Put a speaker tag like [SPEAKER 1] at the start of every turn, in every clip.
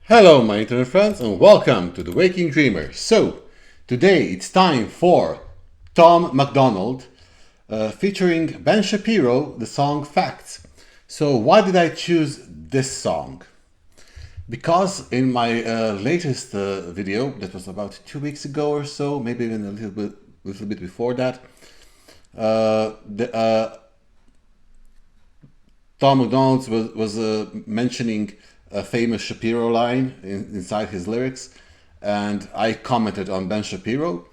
[SPEAKER 1] Hello my internet friends and welcome to The Waking Dreamer. So, today it's time for Tom MacDonald featuring Ben Shapiro, the song Facts. So why did I choose this song? Because in my latest video, that was about 2 weeks ago or so, maybe even a little bit before that, Tom MacDonald was mentioning a famous Shapiro line inside his lyrics, and I commented on Ben Shapiro,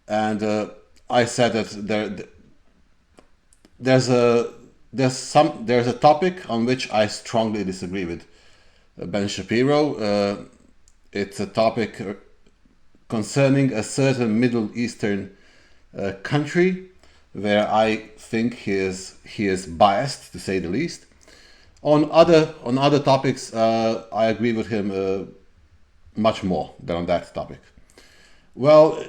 [SPEAKER 1] and I said that there's a topic on which I strongly disagree with Ben Shapiro. It's a topic concerning a certain Middle Eastern country where I think he is biased, to say the least. On other topics, I agree with him much more than on that topic. Well,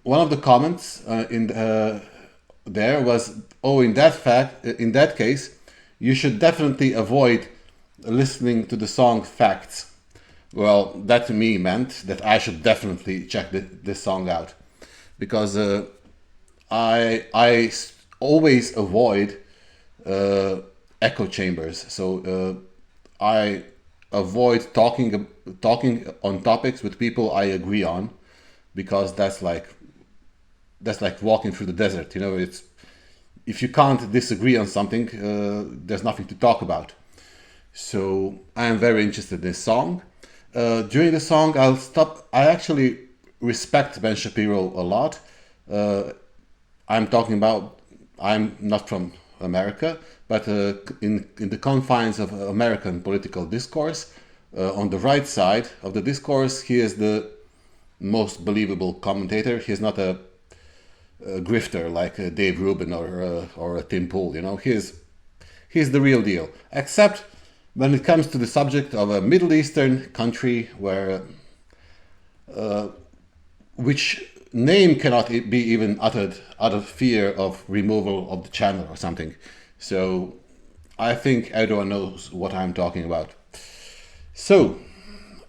[SPEAKER 1] one of the comments there was, "Oh, in that case, you should definitely avoid listening to the song Facts." Well, that to me meant that I should definitely check this song out, because I always avoid echo chambers. So I avoid talking on topics with people I agree on, because that's like walking through the desert. You know, it's if you can't disagree on something, there's nothing to talk about. So I am very interested in this song. During the song, I actually respect Ben Shapiro a lot. I'm not from America, but in the confines of American political discourse, on the right side of the discourse, he is the most believable commentator. He is not a grifter like Dave Rubin or Tim Pool. You know, he's the real deal. Except when it comes to the subject of a Middle Eastern country where which name cannot be even uttered out of fear of removal of the channel or something. So I think everyone knows what I'm talking about. So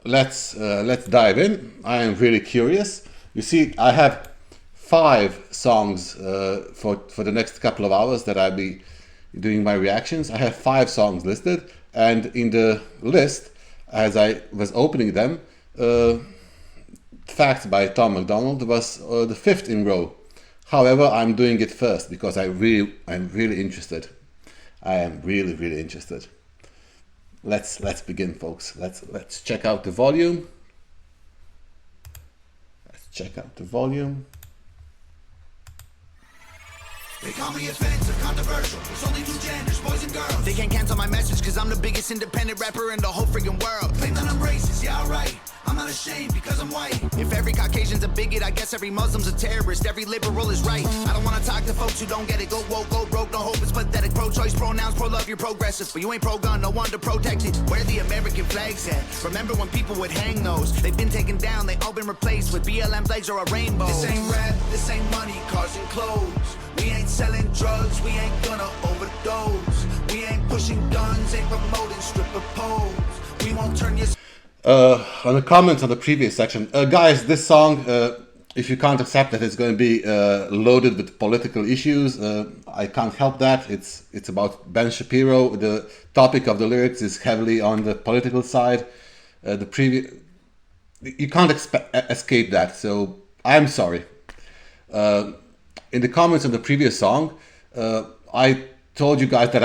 [SPEAKER 1] let's dive in. I am really curious. You see, I have 5 songs for the next couple of hours that I'll be doing my reactions. I have 5 songs listed, and in the list, as I was opening them, Facts by Tom MacDonald was the 5th in row. However, I'm doing it first because I'm really interested. I am really interested. Let's begin, folks. Let's check out the volume. Let's check out the volume.
[SPEAKER 2] They call me offensive, controversial. It's only 2 genders, boys and girls. They can't cancel my message cause I'm the biggest independent rapper in the whole freaking world. Claim that I'm racist, yeah, alright. I'm not ashamed because I'm white. If every Caucasian's a bigot, I guess every Muslim's a terrorist. Every liberal is right. I don't wanna talk to folks who don't get it. Go woke, go broke, no hope, it's pathetic. Pro-choice, pronouns, pro-love, you're progressive. But you ain't pro-gun, no one to protect it. Where the American flags at? Remember when people would hang those? They've been taken down, they all been replaced with BLM flags or a rainbow. This ain't rap, this ain't money, cars and clothes. We ain't selling drugs, we ain't gonna overdose. We ain't pushing guns, ain't promoting stripper poles. We won't turn your...
[SPEAKER 1] On the comments on the previous section, guys, this song, if you can't accept that it's going to be loaded with political issues, I can't help that. It's about Ben Shapiro. The topic of the lyrics is heavily on the political side. You can't escape that, so I'm sorry. In the comments on the previous song, I told you guys that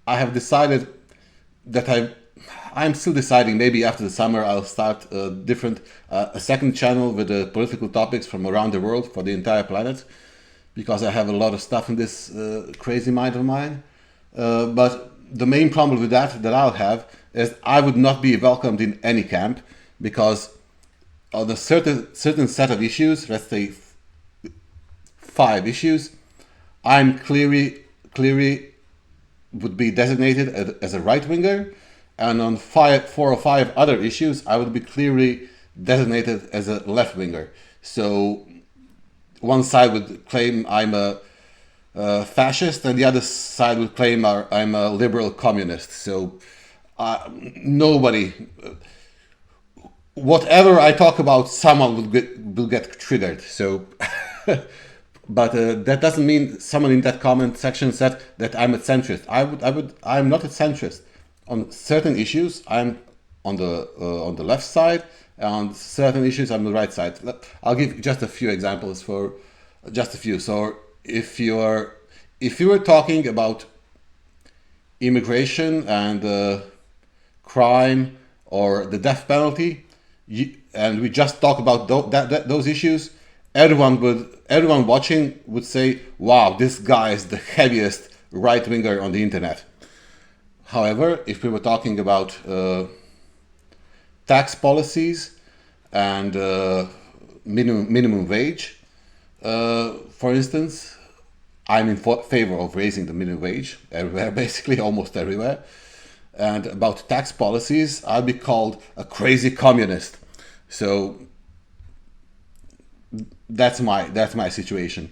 [SPEAKER 1] I have decided that I'm still deciding. Maybe after the summer I'll start a second channel with political topics from around the world for the entire planet, because I have a lot of stuff in this crazy mind of mine. But the main problem with that I'll have is I would not be welcomed in any camp, because on a certain set of issues, let's say 5 issues, I'm clearly would be designated as a right-winger, and on 4 or 5 other issues, I would be clearly designated as a left-winger. So one side would claim I'm a fascist, and the other side would claim I'm a liberal communist. So Nobody, whatever I talk about, someone will get triggered. So, but that doesn't mean someone in that comment section said that I'm a centrist. I'm not a centrist. On certain issues, I'm on the left side. On certain issues, I'm on the right side. I'll give just a few examples for just a few. So if you were talking about immigration and crime or the death penalty, and we just talk about those issues, everyone watching would say, "Wow, this guy is the heaviest right winger on the internet." However, if we were talking about tax policies and minimum wage, for instance, I'm in favor of raising the minimum wage everywhere, basically almost everywhere. And about tax policies, I'll be called a crazy communist. So that's my situation.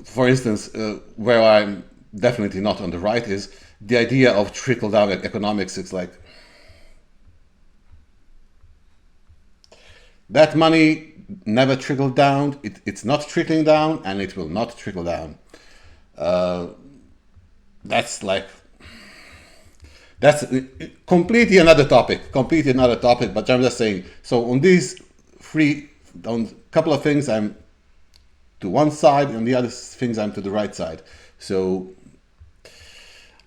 [SPEAKER 1] For instance, where I'm definitely not on the right is the idea of trickle-down economics. It's like that money never trickled down. It's not trickling down, and it will not trickle down. That's completely another topic. But I'm just saying. So on a couple of things, I'm to one side, and the other things I'm to the right side. So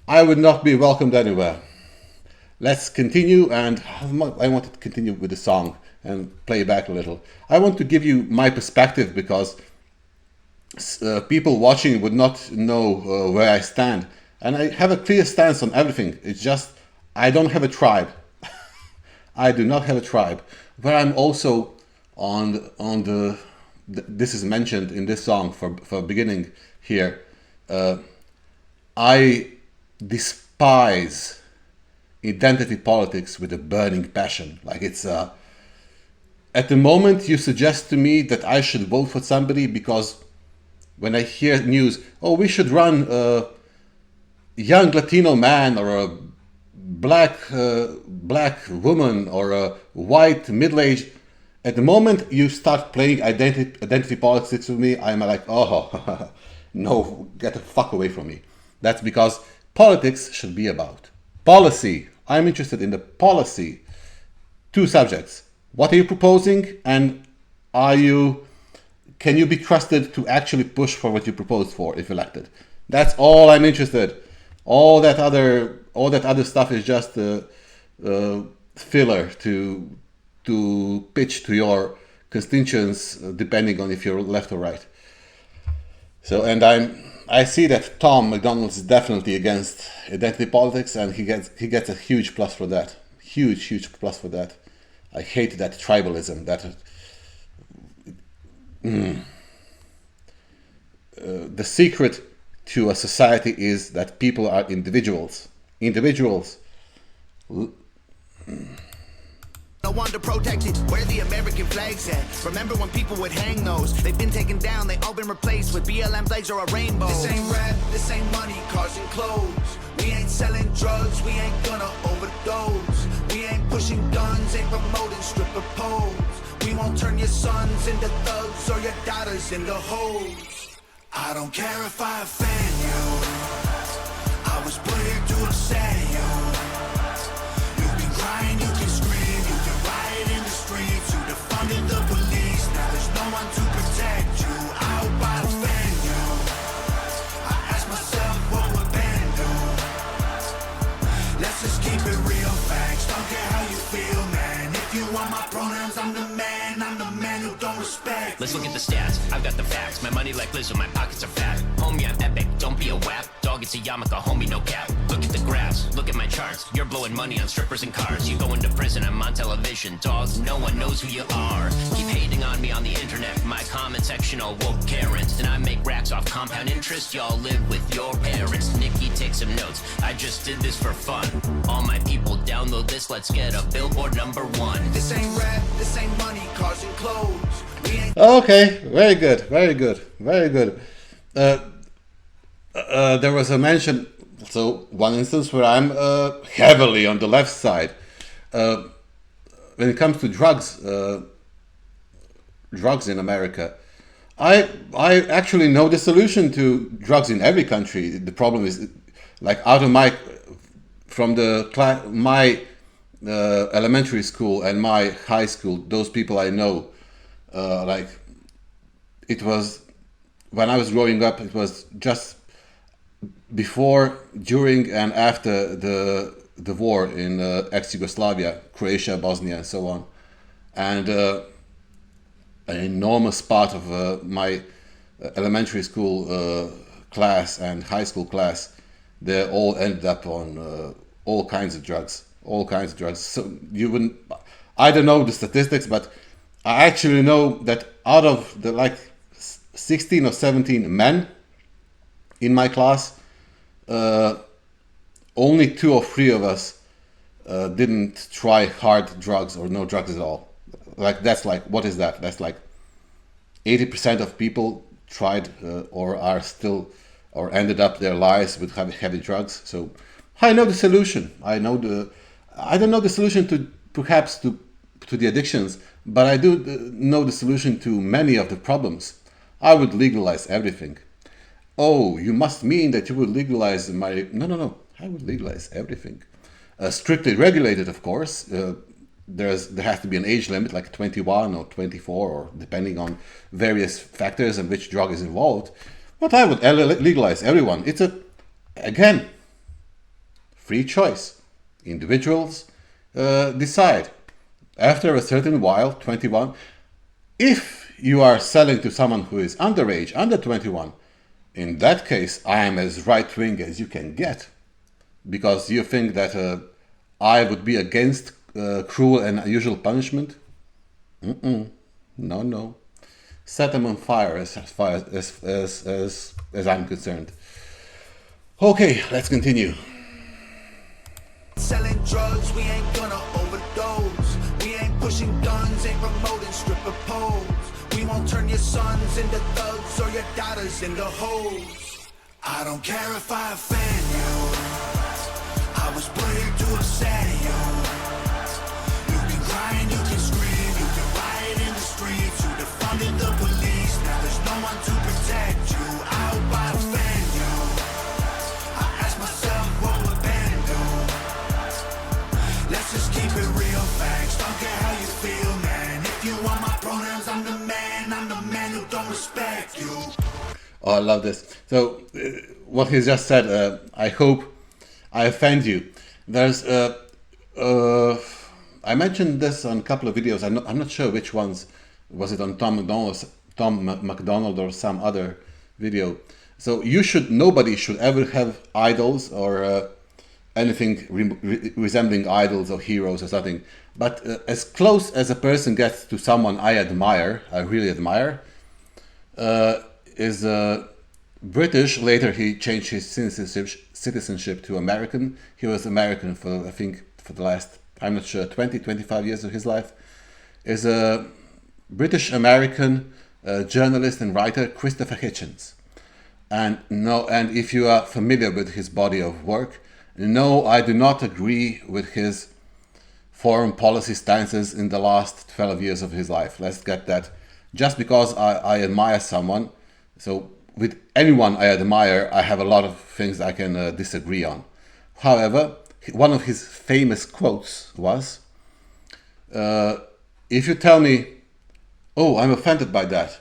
[SPEAKER 1] I would not be welcomed anywhere. Let's continue, and I want to continue with the song and play back a little. I want to give you my perspective because people watching would not know where I stand. And I have a clear stance on everything. It's just I don't have a tribe. I do not have a tribe. Where I'm also on the this is mentioned in this song for beginning here. I despise identity politics with a burning passion. Like it's at the moment you suggest to me that I should vote for somebody because when I hear news, oh, we should run a young Latino man or a black woman or a white middle-aged. At the moment you start playing identity politics with me, I'm like, oh, no, get the fuck away from me. That's because politics should be about policy. I'm interested in the policy. Two subjects. What are you proposing, and can you be trusted to actually push for what you proposed for if elected? That's all I'm interested. All that other stuff is just filler to pitch to your constituents, depending on if you're left or right. So, and I see that Tom MacDonald is definitely against identity politics, and he gets a huge plus for that. Huge plus for that. I hate that tribalism. The secret to a society is that people are individuals.
[SPEAKER 2] No one to protect it. Where the American flags at? Remember when people would hang those? They've been taken down, they all been replaced with BLM flags or a rainbow. This ain't rap, this ain't money, cars and clothes. We ain't selling drugs, we ain't gonna overdose. We ain't pushing guns, ain't promoting stripper poles. We won't turn your sons into thugs or your daughters into hoes. I don't care if I offend you. I was put here to upset you. You can cry and you can scream, you can riot in the streets, you defunded the police, now there's no one to protect you. I hope I offend you. I ask myself what would Ben do? Let's just keep it real, facts, don't care how you feel, man. If you want my pronouns, I'm the man who don't respect.
[SPEAKER 3] Let's look at the stats, I've got the facts. My money like Lizzo, my pockets are fat. Homie, I'm epic, don't be a wap. Dog, it's a yarmulke, homie, no cap. Look at the graphs, look at my charts. You're blowing money on strippers and cars. You go into prison, I'm on television. Dog, no one knows who you are. Keep hating on me on the internet. My comment section all woke Karens. And I make racks off compound interest. Y'all live with your parents. Nikki, take some notes, I just did this for fun. All my people download this, let's get a Billboard #1.
[SPEAKER 2] This ain't rap, this ain't money, cars and clothes.
[SPEAKER 1] Okay, very good. There was a mention So one instance where I'm heavily on the left side. When it comes to drugs in America, I actually know the solution to drugs in every country. The problem is, like, out of my from the my elementary school and my high school, those people I know, like, it was when I was growing up. It was just before, during, and after the war in ex-Yugoslavia, Croatia, Bosnia, and so on, and an enormous part of my elementary school class and high school class, they all ended up on all kinds of drugs, all kinds of drugs. So you wouldn't, I don't know the statistics, but I actually know that out of the, like, 16 or 17 men in my class, only 2 or 3 of us didn't try hard drugs or no drugs at all. Like, that's like, what is that? That's like 80% of people tried or are still, or ended up their lives with heavy drugs. So I know the solution. I don't know the solution to, perhaps, to the addictions, but I do know the solution to many of the problems. I would legalize everything. Oh, you must mean that you would legalize No. I would legalize everything. Strictly regulated, of course. There has to be an age limit, like 21 or 24, or depending on various factors and which drug is involved. But I would legalize everyone. It's again, free choice. Individuals decide. After a certain while, 21, if you are selling to someone who is underage, under 21, in that case, I am as right-wing as you can get, because you think that I would be against cruel and unusual punishment. No. Set them on fire as far as I'm concerned. Okay, let's continue.
[SPEAKER 2] Selling drugs, we ain't gonna overdose. We ain't pushing guns, ain't promoting stripper poles. We won't turn your sons into thugs or your daughters into hoes. I don't care if I offend you. I was brave to upset you. You can cry and you can scream. You can riot in the streets. You defunded the police. Now there's no one to protect you. I hope I offend you. I ask myself, what would Ben do? Let's just keep it real, facts. Don't care how you feel, man. If you want my pronouns, I'm the man. I'm the man who don't respect you.
[SPEAKER 1] Oh, I love this. So, what he's just said, I hope I offend you. There's, I mentioned this on a couple of videos. I'm not sure which ones. Was it on Tom MacDonald or some other video? So nobody should ever have idols or anything resembling idols or heroes or something. But as close as a person gets to someone I really admire, is British. Later he changed his citizenship to American. He was American for, I think, for the last, I'm not sure, 25 years of his life. Is a British-American journalist and writer, Christopher Hitchens. And if you are familiar with his body of work, no, I do not agree with his foreign policy stances in the last 12 years of his life. Let's get that. Just because I admire someone, so with anyone I admire, I have a lot of things I can disagree on. However, one of his famous quotes was, if you tell me, oh, I'm offended by that,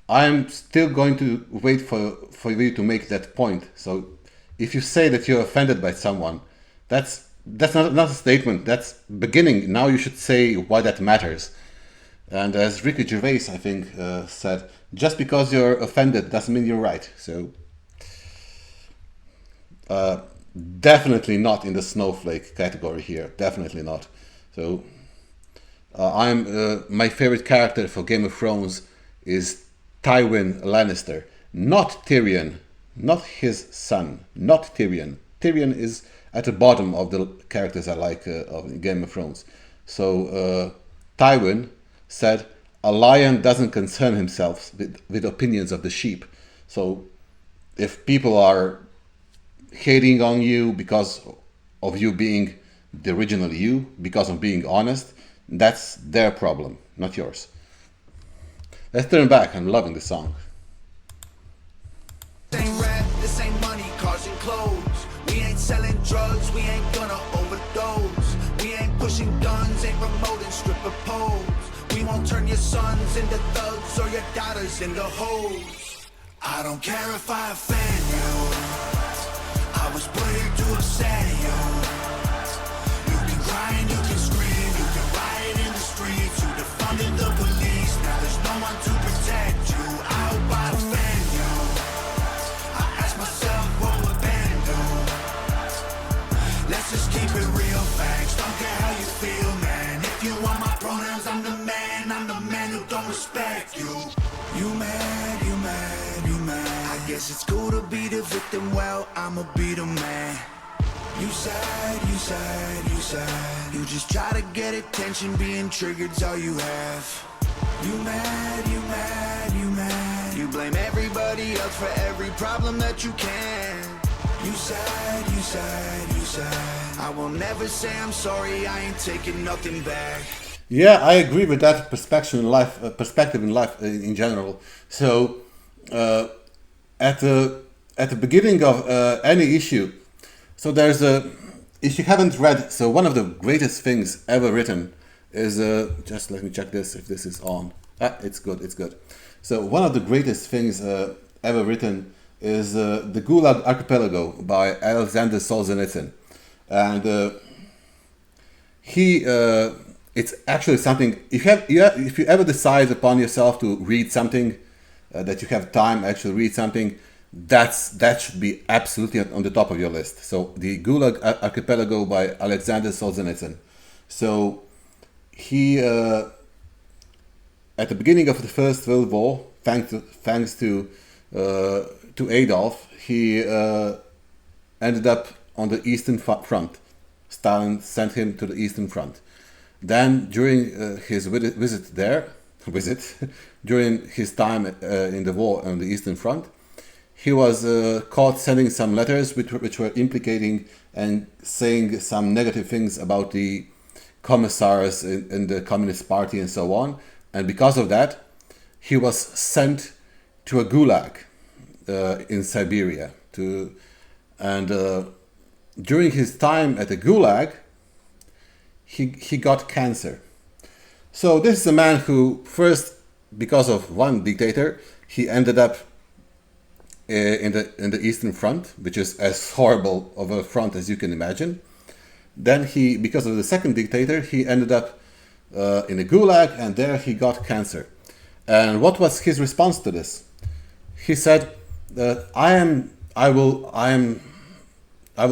[SPEAKER 1] I'm still going to wait for you to make that point. So if you say that you're offended by someone, that's not a statement, that's beginning. Now you should say why that matters. And as Ricky Gervais, I think, said, just because you're offended doesn't mean you're right. So definitely not in the snowflake category here. Definitely not. So my favorite character for Game of Thrones is Tywin Lannister, not Tyrion, not his son, not Tyrion. Tyrion is at the bottom of the characters I like of Game of Thrones. So Tywin said, a lion doesn't concern himself with opinions of the sheep. So if people are hating on you because of you being the original you, because of being honest, that's their problem, not yours. Let's turn back. I'm loving the song.
[SPEAKER 2] This ain't rap, this ain't money, cars and clothes. We ain't selling drugs, we ain't gonna overdose. We ain't pushing guns, ain't promoting stripper poles. We won't turn your sons into thugs or your daughters into hoes. I don't care if I offend you, I was put here to upset you. You can cry and you can scream, you can riot in the streets. You defunded the police, now there's no one to protect you. I hope I offend you, I ask myself what would Ben do. Let's just keep it real, facts, don't care how you feel, man. If you want my pronouns, I'm the man who don't respect you. You mad, you mad, you mad. I guess it's cool to be the victim, well, I'ma be the man. You sad, you sad, you sad. You just try to get attention, being triggered's all you have. You mad, you mad, you mad. You blame everybody else for every problem that you can. You sad, you sad, you sad. I will never say I'm sorry, I ain't taking nothing back.
[SPEAKER 1] Yeah, I agree with that perspective in life. In general. So, at the beginning of any issue, so there's a. If you haven't read, so one of the greatest things ever written is just let me check this if this is on. It's good. It's good. So one of the greatest things ever written is the Gulag Archipelago by Alexander Solzhenitsyn, and he. It's actually something. If you ever decide upon yourself to read something, that you have time actually read something, that should be absolutely on the top of your list. So the Gulag Archipelago by Alexander Solzhenitsyn. So he at the beginning of the First World War, thanks to Adolf, he ended up on the Eastern Front. Stalin sent him to the Eastern Front. Then, during his during his time in the war on the Eastern Front, he was caught sending some letters which were implicating and saying some negative things about the commissars in the Communist Party and so on. And because of that, he was sent to a gulag in Siberia. During his time at the gulag, he got cancer. So this is a man who first, because of one dictator, he ended up in the Eastern Front, which is as horrible of a front as you can imagine. Then because of the second dictator, he ended up in a gulag, and there he got cancer. And what was his response to this? He said, I will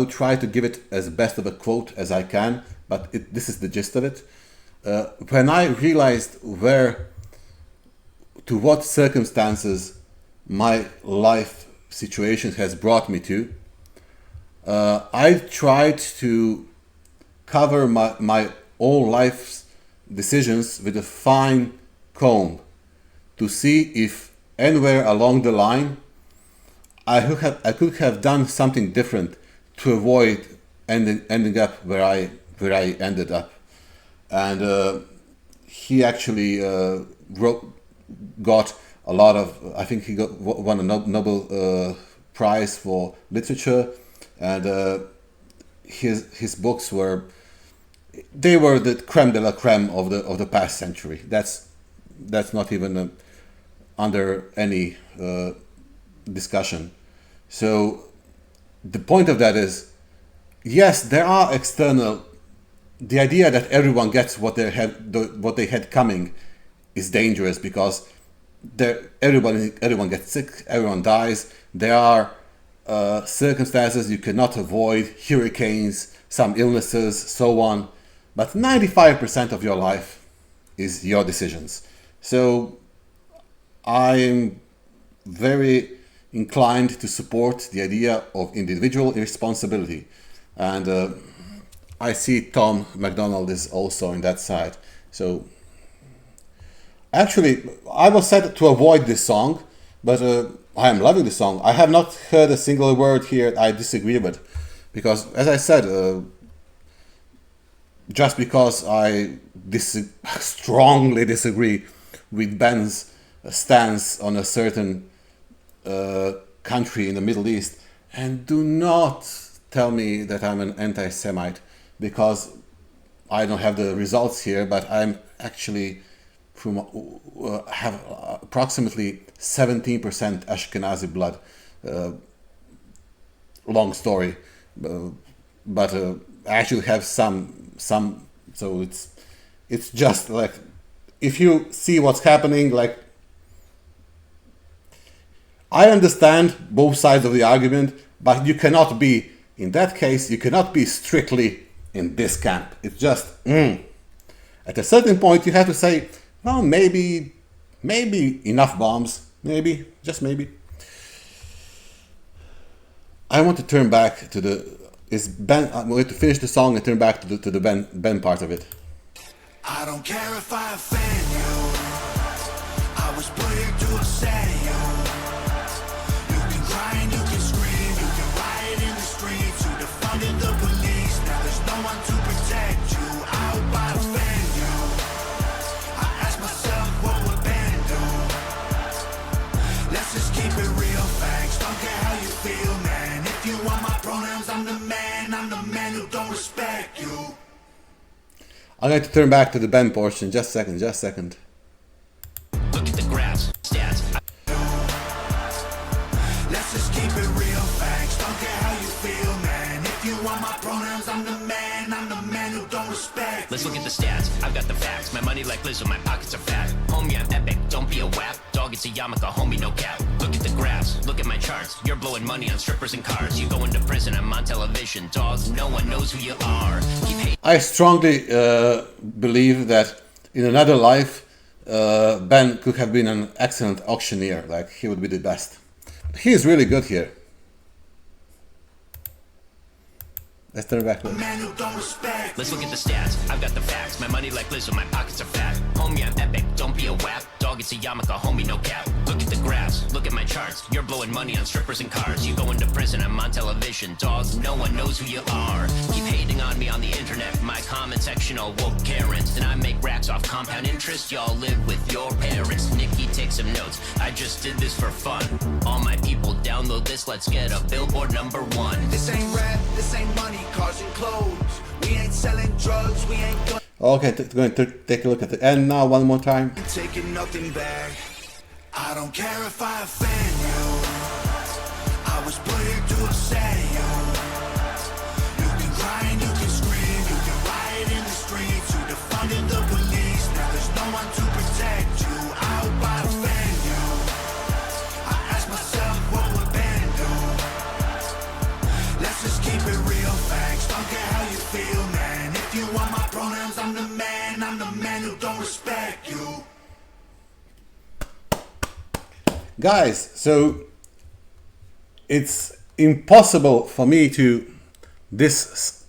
[SPEAKER 1] try to give it as best of a quote as I can, but this is the gist of it. When I realized to what circumstances my life situation has brought me to, I tried to cover my all life's decisions with a fine comb to see if anywhere along the line I could have done something different to avoid ending up where I ended up. And he actually got a lot of, I think he won a Nobel Prize for literature, and his books were the creme de la creme of the past century. That's not even under any discussion. So the point of that is, yes, there are external. The idea that everyone gets what they had coming is dangerous, because everyone gets sick, everyone dies. There are circumstances you cannot avoid, hurricanes, some illnesses, so on. But 95% of your life is your decisions. So I'm very inclined to support the idea of individual responsibility. And I see Tom MacDonald is also in that side. So actually, I was said to avoid this song, but I am loving the song. I have not heard a single word here I disagree with, because, as I said, just because I strongly disagree with Ben's stance on a certain country in the Middle East, and do not tell me that I'm an anti-Semite, because I don't have the results here, but I'm actually have approximately 17% Ashkenazi blood. Long story, but I actually have some. So it's just like, if you see what's happening, like, I understand both sides of the argument, but you cannot be, in that case, you cannot be strictly in this camp. It's just, at a certain point you have to say, well, maybe enough bombs, maybe, just maybe. I want to turn back to I'm going to finish the song and turn back to the Ben part of it.
[SPEAKER 2] I don't care if I offend you. I was put here to upset you. You can cry and you can scream. You can riot in the streets. You defunded the police. Now there's no one to protect you. I hope I offend you. I ask myself what would Ben do. Let's just keep it real, facts. Don't care how you feel, man. If you want my pronouns, I'm the man who don't respect you.
[SPEAKER 1] I'm going to turn back to the Ben portion. Just a second.
[SPEAKER 3] Look at the graphs, stats.
[SPEAKER 2] Let's just keep it real, facts. Don't care how you feel, man. If you want my pronouns, I'm the man who don't respect.
[SPEAKER 3] Let's look at the stats. I've got the facts. My money like Lizzo, my pockets are fat. Homie, I'm epic. Don't be a wap. Dog, it's a yarmulke. Homie, no cap. Look at the graphs. Look at my charts. You're blowing money on strippers and cars. You go into prison. I'm on television. Dogs, no one knows who you are. Keep hating.
[SPEAKER 1] I strongly believe that in another life, Ben could have been an excellent auctioneer. Like, he would be the best. He is really good here. Let's turn back.
[SPEAKER 2] Let's
[SPEAKER 3] look at the stats. I've got the facts. My money like Lizzo, my pockets are fat. Homie, I'm epic. Don't be a wap. Dog, it's a yarmulke. Homie, no cap. Look at the graphs. Look at my charts. You're blowing money on strippers and cars. You go into prison. I'm on television. Dogs, no one knows who you are. Keep hating on me on the internet. My comment section all woke Karens. And I make racks off compound interest. Y'all live with your parents. Nikki, take some notes. I just did this for fun. All my people, download this. Let's get a billboard #1.
[SPEAKER 2] This ain't rap, this ain't money, cars and clothes. We ain't selling drugs, we ain't
[SPEAKER 1] Okay, going to take a look at the end now one more time.
[SPEAKER 2] taking nothing back. I don't care if I offend you. I was put here to upset you. You can cry and you can scream. You can riot in the streets. You defunded the police. Now there's no one to protect you. I hope I offend you. I ask myself what would Ben do. Let's just keep it real, facts. Don't care how you feel, man. If you want my pronouns, I'm the man who don't respect you.
[SPEAKER 1] Guys, so it's impossible for me to dislike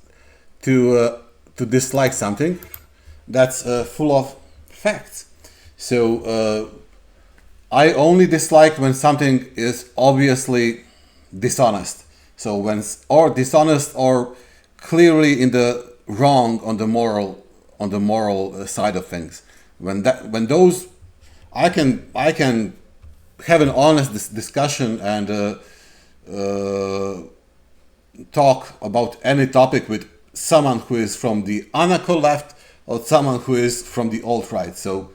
[SPEAKER 1] something that's full of facts. So I only dislike when something is obviously dishonest. So when dishonest or clearly in the wrong on the moral side of things. When those, I can have an honest discussion and talk about any topic with someone who is from the anarcho left or someone who is from the alt-right. So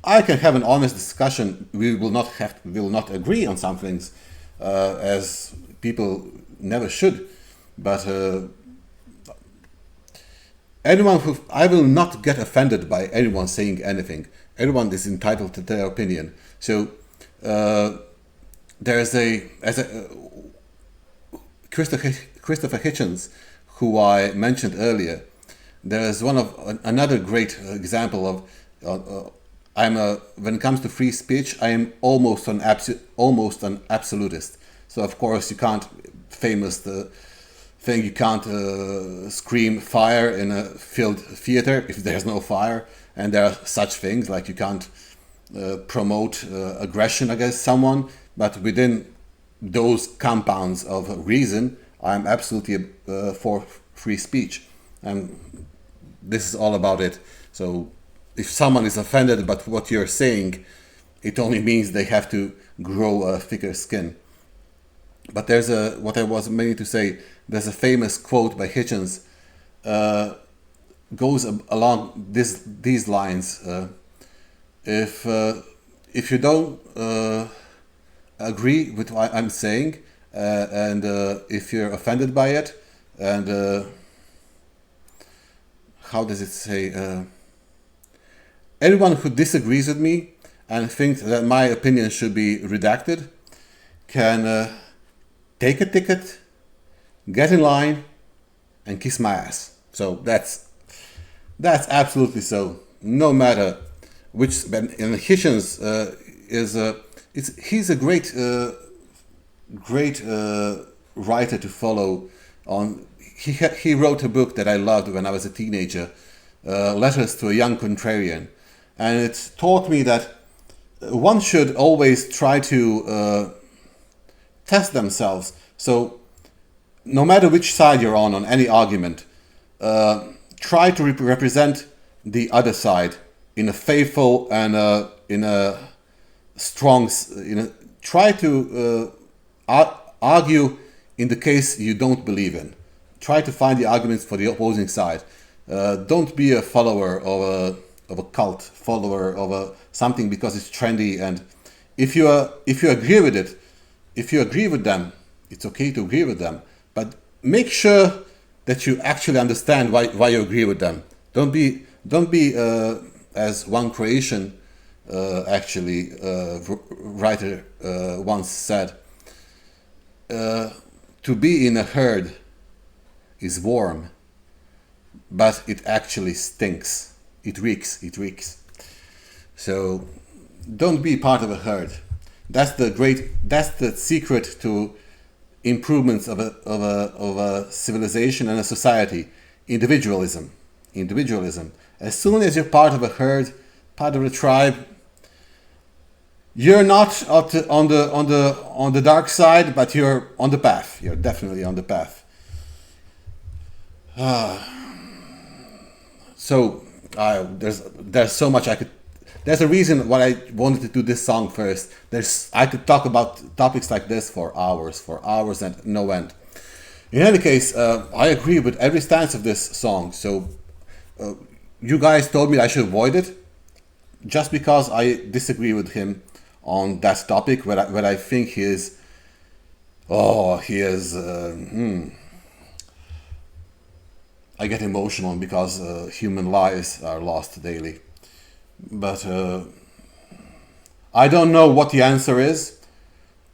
[SPEAKER 1] I can have an honest discussion. We will not agree on some things, as people never should. But I will not get offended by anyone saying anything. Everyone is entitled to their opinion. So there's Christopher Hitchens, who I mentioned earlier. There is another great example of when it comes to free speech, I am almost an absolutist. So of course you can't you can't scream fire in a filled theater if there's no fire, and there are such things like you can't promote aggression against someone but within those compounds of reason, I'm absolutely for free speech, and this is all about it. So if someone is offended by what you're saying, it only means they have to grow a thicker skin. But there's what I was meaning to say, there's a famous quote by Hitchens, goes along these lines. If you don't agree with what I'm saying, and if you're offended by it, and how does it say? Anyone who disagrees with me and thinks that my opinion should be redacted can take a ticket, get in line, and kiss my ass. So that's absolutely so. No matter which, and Hitchens he's a great writer to follow. He wrote a book that I loved when I was a teenager, Letters to a Young Contrarian, and it taught me that one should always try to test themselves. So no matter which side you're on any argument, try to represent the other side in a faithful and in a strong, try to argue in the case you don't believe in. Try to find the arguments for the opposing side. Don't be a follower of a cult, follower of something because it's trendy. And if you agree with it, if you agree with them, it's okay to agree with them. But make sure that you actually understand why you agree with them. Don't be as one Croatian writer once said, to be in a herd is warm, but it actually stinks. It reeks. So don't be part of a herd. That's the secret to improvements of a civilization and a society. Individualism. As soon as you're part of a herd, part of a tribe, you're not on the dark side, but you're on the path. You're definitely on the path. So there's so much I could. There's a reason why I wanted to do this song first. I could talk about topics like this for hours and no end. In any case, I agree with every stance of this song. So you guys told me I should avoid it, just because I disagree with him on that topic, where I think he is. I get emotional because human lives are lost daily. But I don't know what the answer is,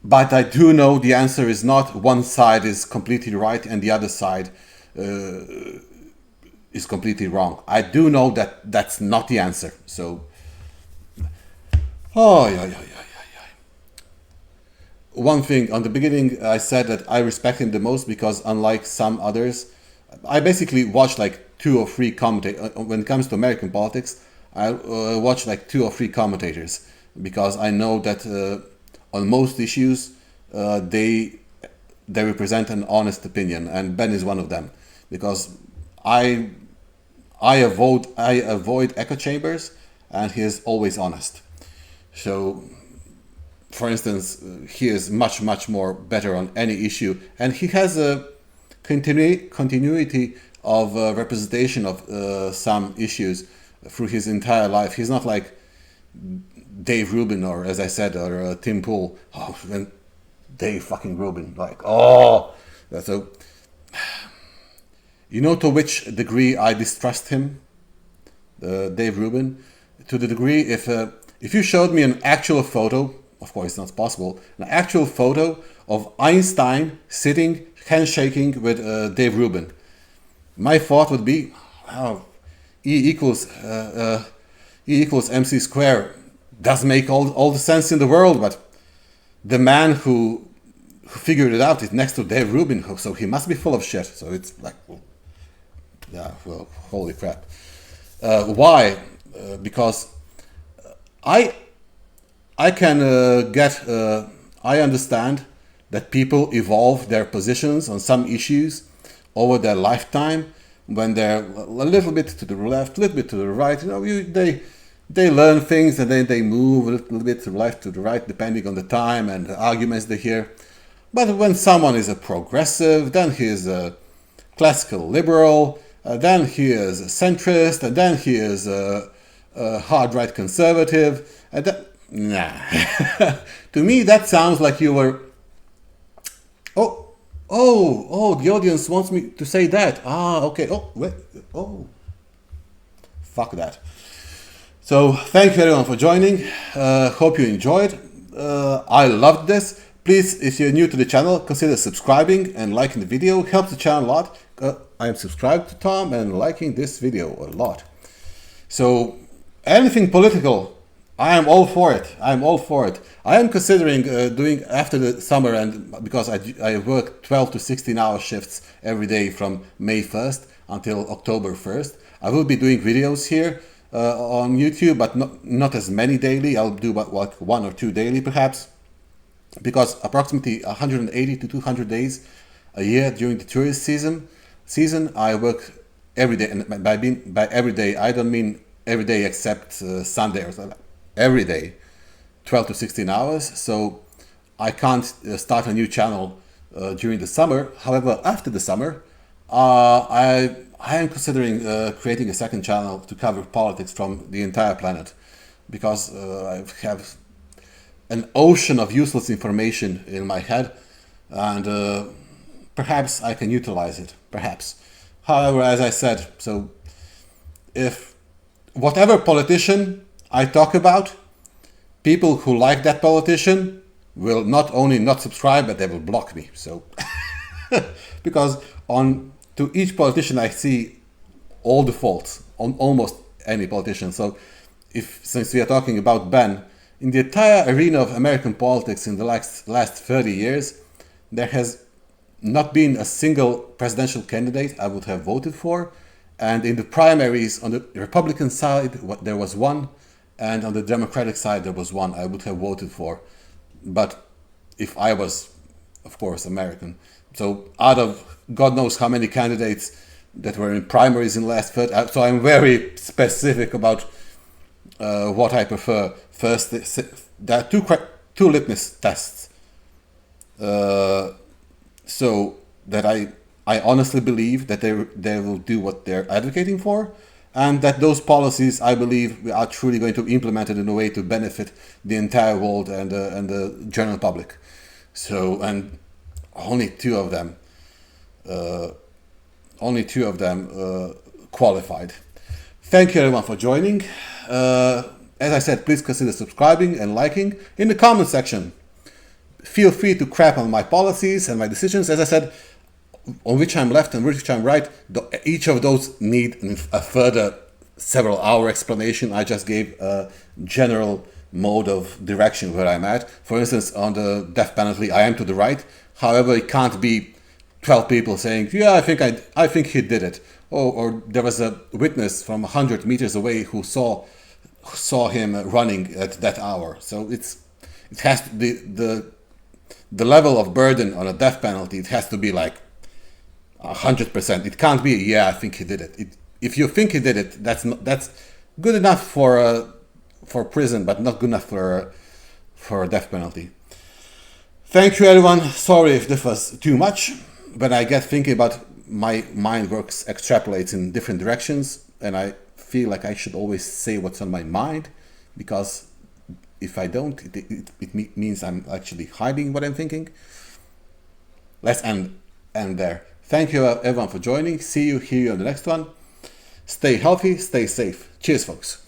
[SPEAKER 1] but I do know the answer is not one side is completely right and the other side is completely wrong. I do know that that's not the answer. So, one thing, on the beginning I said that I respect him the most because unlike some others, I basically watch like 2 or 3 commentators. When it comes to American politics, I watch like 2 or 3 commentators because I know that on most issues they represent an honest opinion, and Ben is one of them, because I avoid echo chambers, and he is always honest. So, for instance, he is much more better on any issue, and he has a continuity of representation of some issues through his entire life. He's not like Dave Rubin, or as I said, or Tim Pool. And Dave fucking Rubin, so you know to which degree I distrust him, Dave Rubin, to the degree if you showed me an actual photo, of course it's not possible, an actual photo of Einstein sitting handshaking with Dave Rubin, my thought would be, E equals MC square does make all the sense in the world, but the man who figured it out is next to Dave Rubin, so he must be full of shit. So it's like, holy crap. Why? Because I can get I understand that people evolve their positions on some issues over their lifetime when they're a little bit to the left, a little bit to the right. They learn things and then they move a little bit to the left, to the right, depending on the time and the arguments they hear. But when someone is a progressive, then he is a classical liberal, then he is a centrist, and then he is a hard right conservative. And nah. To me, that sounds like you were. Oh, the audience wants me to say that. Ah, okay. Oh, wait. Oh. Fuck that. So, thank you everyone for joining. Hope you enjoyed. I loved this. Please, if you're new to the channel, consider subscribing and liking the video. Helps the channel a lot. I am subscribed to Tom and liking this video a lot. So, anything political, I am all for it. I am all for it. I am considering doing after the summer, and because I work 12 to 16-hour shifts every day from May 1st until October 1st. I will be doing videos here on YouTube, but not as many daily. I'll do about like 1 or 2 daily perhaps, because approximately 180 to 200 days a year during the tourist season I work every day. And by every day, I don't mean every day except Sunday or something. Every day, 12 to 16 hours. So I can't start a new channel during the summer. However, after the summer, I am considering creating a second channel to cover politics from the entire planet, because I have an ocean of useless information in my head, and perhaps I can utilize it. Perhaps. However, as I said, so if whatever politician I talk about, people who like that politician will not only not subscribe, but they will block me. So, because to each politician I see all the faults on almost any politician. So, since we are talking about Ben, in the entire arena of American politics in the last 30 years, there has not been a single presidential candidate I would have voted for. And in the primaries on the Republican side, there was one, and on the Democratic side, there was one I would have voted for. But if I was, of course, American. So out of God knows how many candidates that were in primaries in the last 30, so I'm very specific about what I prefer. First, there are two litmus tests. So that I honestly believe that they will do what they're advocating for, and that those policies, I believe, are truly going to be implemented in a way to benefit the entire world and the general public. So, and only two of them qualified. Thank you everyone for joining. As I said, please consider subscribing and liking. In the comment section, feel free to crap on my policies and my decisions. As I said, on which I'm left and which I'm right, each of those need a further several hour explanation. I just gave a general mode of direction where I'm at. For instance, on the death penalty, I am to the right. However, it can't be 12 people saying, yeah, I think he did it. Or there was a witness from 100 meters away who saw him running at that hour. So it has to be the level of burden on a death penalty. It has to be like 100%. It can't be, yeah, I think he did it. If you think he did it, that's good enough for prison, but not good enough for a death penalty. Thank you, everyone. Sorry if this was too much, but I get thinking about my mind extrapolates in different directions, and I feel like I should always say what's on my mind, because if I don't, it means I'm actually hiding what I'm thinking. Let's end there. Thank you everyone for joining. See you, hear you on the next one. Stay healthy, stay safe. Cheers, folks.